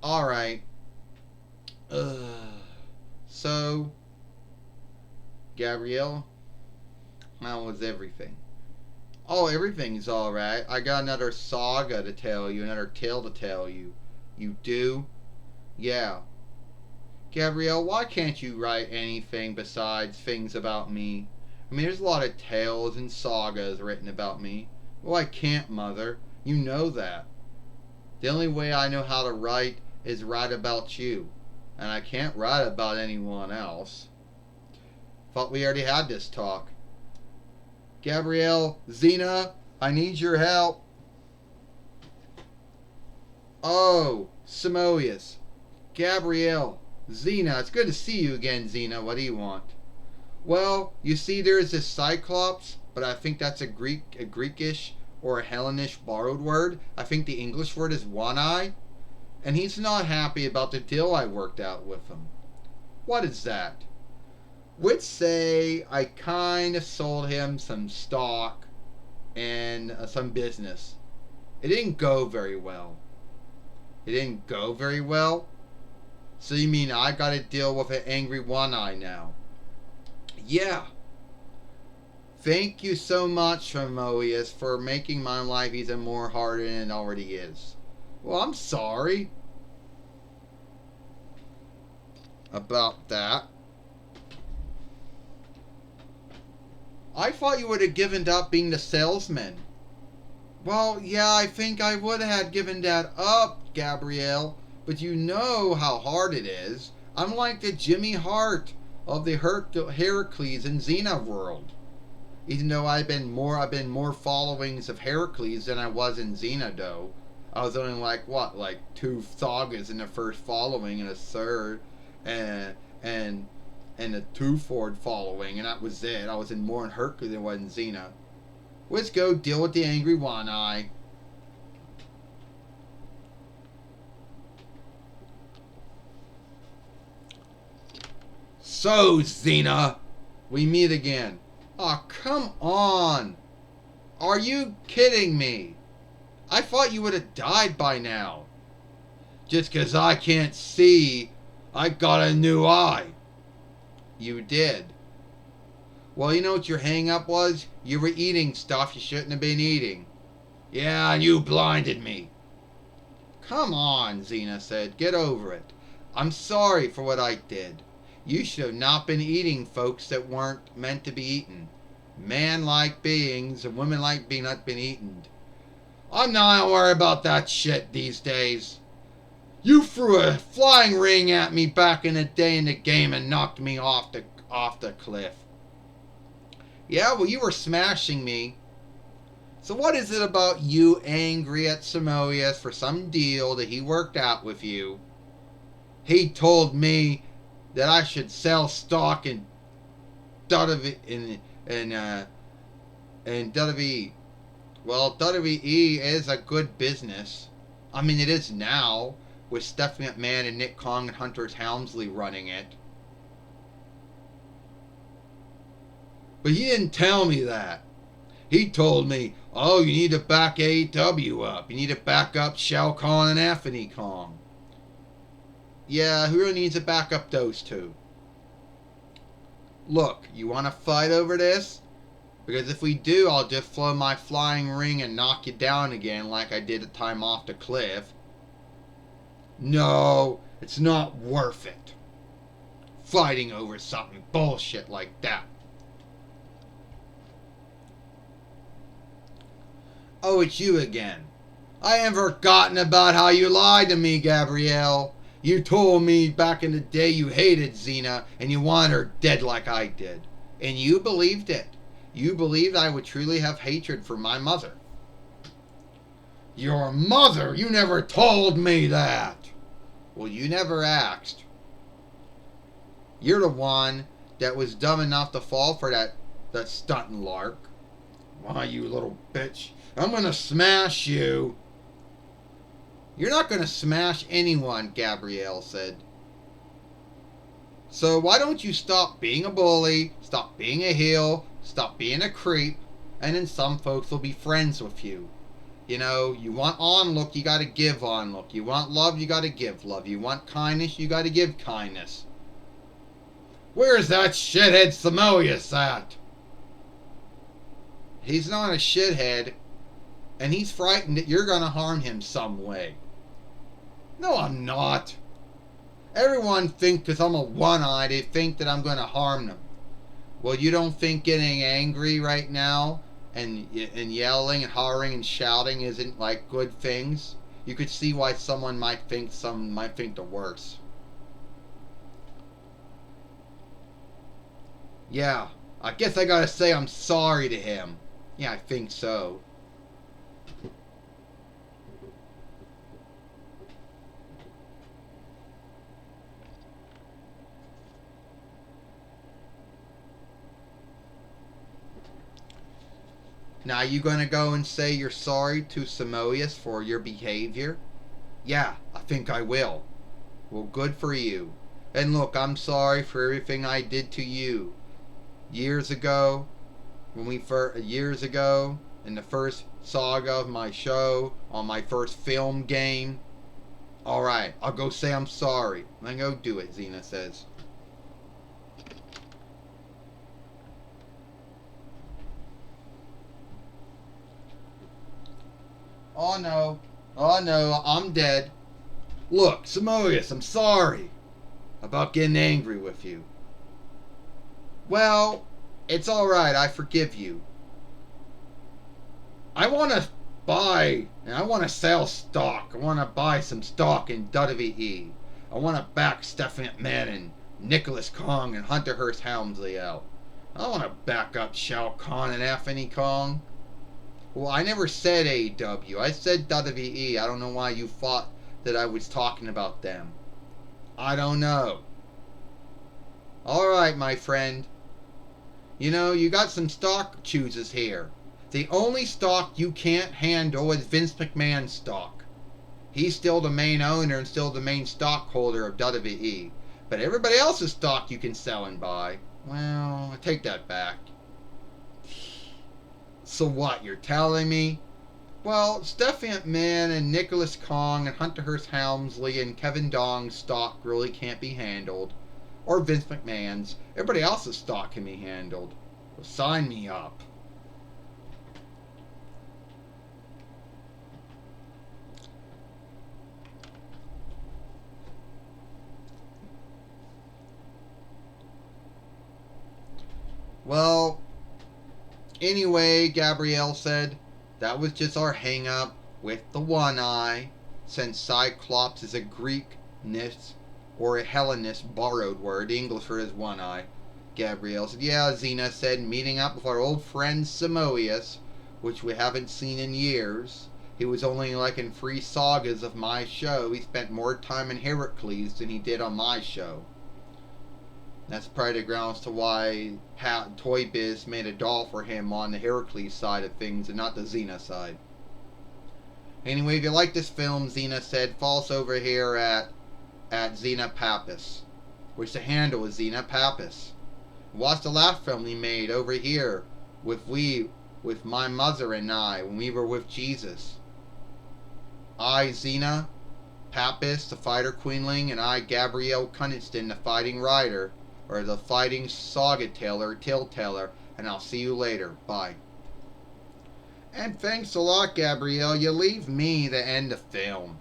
Alright. So, Gabrielle, how was everything? Oh, everything's alright. I got another saga to tell you, another tale to tell you. You do? Yeah. Gabrielle, why can't you write anything besides things about me? I mean, there's a lot of tales and sagas written about me. Well, I can't, Mother. You know that. The only way I know how to write is write about you. And I can't write about anyone else. Thought we already had this talk. Gabrielle, XENA, I need your help. Oh, Salmoneus. Gabrielle, XENA, it's good to see you again, XENA. What do you want? Well, you see there's this Cyclops, but I think that's a Greekish or a Hellenish borrowed word. I think the English word is ONEEYE. And he's not happy about the deal I worked out with him. What is that? Would say I kind of sold him some stock and some business. It didn't go very well. It didn't go very well? So you mean I gotta deal with an angry ONEEYE now? Yeah. Thank you so much, Salmoneus, for making my life even more harder than it already is. Well, I'm sorry about that. I thought you would have given up being the salesman. Well, yeah, I think I would have given that up, Gabrielle. But you know how hard it is. I'm like the Jimmy Hart of the Heracles and XENA world. Even though I've been more followings of Heracles than I was in XENA, though. I was only like 2 sagas in the first following and a third, and a 2 following, and that was it. I was in more in Hercules than I was in XENA. Let's go deal with the angry ONEEYE. So, XENA, we meet again. Aw, come on. Are you kidding me? I thought you would have died by now. Just 'cause I can't see, I got a new eye. You did. Well, you know what your hang-up was? You were eating stuff you shouldn't have been eating. Yeah, and you blinded me. Come on, XENA said. Get over it. I'm sorry for what I did. You should have not been eating folks that weren't meant to be eaten. Man-like beings and women-like being not been eaten. I'm not worried about that shit these days. You threw a flying ring at me back in the day in the game and knocked me off the cliff. Yeah, well, you were smashing me. So what is it about you angry at Salmoneus for some deal that he worked out with you? He told me that I should sell stock in WWE. Well, WWE is a good business. I mean, it is now, with Stephanie McMahon and Nick Kong and Hunter Helmsley running it. But he didn't tell me that. He told me, oh, you need to back AEW up. You need to back up Shao Kahn and Anthony Kong. Yeah, who really needs to back up those two? Look, you want to fight over this? Because if we do, I'll just throw my flying ring and knock you down again like I did the time off the cliff. No, it's not worth it. Fighting over something bullshit like that. Oh, it's you again. I haven't forgotten about how you lied to me, Gabrielle. You told me back in the day you hated XENA and you wanted her dead like I did. And you believed it. You believed I would truly have hatred for my mother. Your mother? You never told me that. Well, you never asked. You're the one that was dumb enough to fall for that stuntin' lark. Why, you little bitch. I'm gonna smash you. You're not gonna smash anyone, Gabrielle said. So why don't you stop being a bully, stop being a heel, stop being a creep, and then some folks will be friends with you. You know, you want onlook, you gotta give onlook. You want love, you gotta give love. You want kindness, you gotta give kindness. Where's that shithead Salmoneus at? He's not a shithead, and he's frightened that you're gonna harm him some way. No, I'm not. Everyone thinks because I'm a one-eye, they think that I'm gonna harm them. Well, you don't think getting angry right now and yelling and hollering and shouting isn't like good things? You could see why someone might think the worst. Yeah, I guess I gotta say I'm sorry to him. Yeah, I think so. Now, you gonna go and say you're sorry to Salmoneus for your behavior? Yeah, I think I will. Well, good for you. And look, I'm sorry for everything I did to you. Years ago, in the first saga of my show, on my first film game. Alright, I'll go say I'm sorry. Then go do it, XENA says. Oh no. Oh no, I'm dead. Look, Salmoneus, I'm sorry about getting angry with you. Well, it's alright, I forgive you. I want to sell stock. I want to buy some stock in WWE. I want to back Stephanie McMahon and Nicholas Kong and Hunter Hearst Helmsley out. I don't want to back up Shao Kahn and Anthony Kong. Well, I never said AEW. I said WWE. I don't know why you thought that I was talking about them. I don't know. Alright, my friend. You know, you got some stock chooses here. The only stock you can't handle is Vince McMahon's stock. He's still the main owner and still the main stockholder of WWE. But everybody else's stock you can sell and buy. Well, I take that back. So what, you're telling me? Well, Stephanie McMahon and Nicholas Kong and Hunter Hearst Helmsley and Kevin Dong's stock really can't be handled. Or Vince McMahon's. Everybody else's stock can be handled. Well, sign me up. Well, anyway, Gabrielle said, that was just our hang-up with the one eye, since Cyclops is a Greekness or a Hellenist borrowed word. The English for is one eye. Gabrielle said, yeah, XENA said, meeting up with our old friend Salmoneus, which we haven't seen in years. He was only like in 3 sagas of my show. He spent more time in Heracles than he did on my show. That's probably the grounds to why Toy Biz made a doll for him on the Heracles side of things and not the XENA side. Anyway, if you like this film, XENA said, follow us over here at XENA Pappas, which the handle is XENA Pappas. Watch the last film we made over here with my mother and I when we were with Jesus. I, XENA Pappas, the fighter queenling, and I, Gabrielle Cunniston, the fighting rider, or the fighting saga teller, tale-teller, and I'll see you later. Bye. And thanks a lot, Gabrielle. You leave me the end of film.